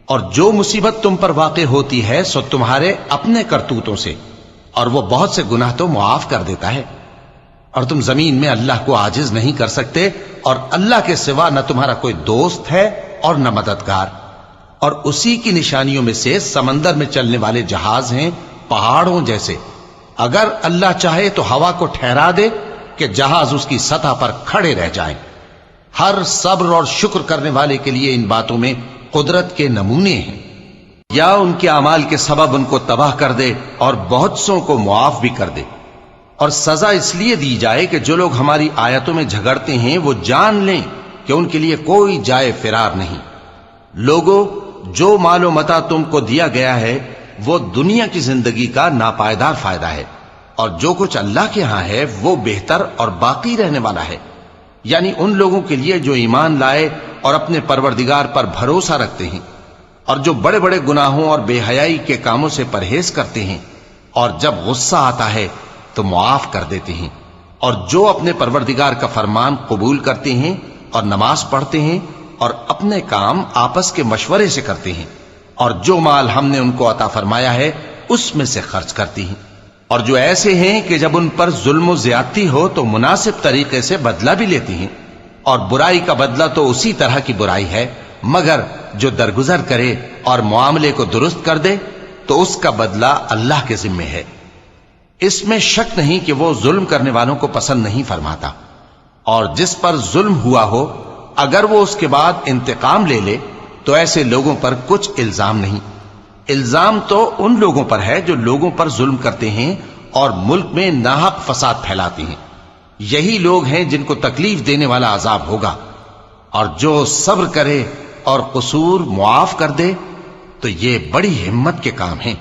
اور جو مصیبت تم پر واقع ہوتی ہے سو تمہارے اپنے کرتوتوں سے، اور وہ بہت سے گناہ تو معاف کر دیتا ہے۔ اور تم زمین میں اللہ کو عاجز نہیں کر سکتے، اور اللہ کے سوا نہ تمہارا کوئی دوست ہے اور نہ مددگار۔ اور اسی کی نشانیوں میں سے سمندر میں چلنے والے جہاز ہیں پہاڑوں جیسے۔ اگر اللہ چاہے تو ہوا کو ٹھہرا دے کہ جہاز اس کی سطح پر کھڑے رہ جائیں۔ ہر صبر اور شکر کرنے والے کے لیے ان باتوں میں قدرت کے نمونے ہیں۔ یا ان کے اعمال کے سبب ان کو تباہ کر دے اور بہت سوں کو معاف بھی کر دے۔ اور سزا اس لیے دی جائے کہ جو لوگ ہماری آیتوں میں جھگڑتے ہیں وہ جان لیں کہ ان کے لیے کوئی جائے فرار نہیں۔ لوگوں، جو مال و متاع تم کو دیا گیا ہے وہ دنیا کی زندگی کا ناپائیدار فائدہ ہے، اور جو کچھ اللہ کے ہاں ہے وہ بہتر اور باقی رہنے والا ہے، یعنی ان لوگوں کے لیے جو ایمان لائے اور اپنے پروردگار پر بھروسہ رکھتے ہیں، اور جو بڑے بڑے گناہوں اور بے حیائی کے کاموں سے پرہیز کرتے ہیں، اور جب غصہ آتا ہے تو معاف کر دیتے ہیں، اور جو اپنے پروردگار کا فرمان قبول کرتے ہیں اور نماز پڑھتے ہیں اور اپنے کام آپس کے مشورے سے کرتے ہیں، اور جو مال ہم نے ان کو عطا فرمایا ہے اس میں سے خرچ کرتی ہیں۔ اور جو ایسے ہیں کہ جب ان پر ظلم و زیادتی ہو تو مناسب طریقے سے بدلہ بھی لیتی ہیں، اور برائی کا بدلہ تو اسی طرح کی برائی ہے، مگر جو درگزر کرے اور معاملے کو درست کر دے تو اس کا بدلہ اللہ کے ذمے ہے۔ اس میں شک نہیں کہ وہ ظلم کرنے والوں کو پسند نہیں فرماتا، اور جس پر ظلم ہوا ہو اگر وہ اس کے بعد انتقام لے لے تو ایسے لوگوں پر کچھ الزام نہیں۔ الزام تو ان لوگوں پر ہے جو لوگوں پر ظلم کرتے ہیں اور ملک میں ناحق فساد پھیلاتے ہیں، یہی لوگ ہیں جن کو تکلیف دینے والا عذاب ہوگا۔ اور جو صبر کرے اور قصور معاف کر دے تو یہ بڑی ہمت کے کام ہیں۔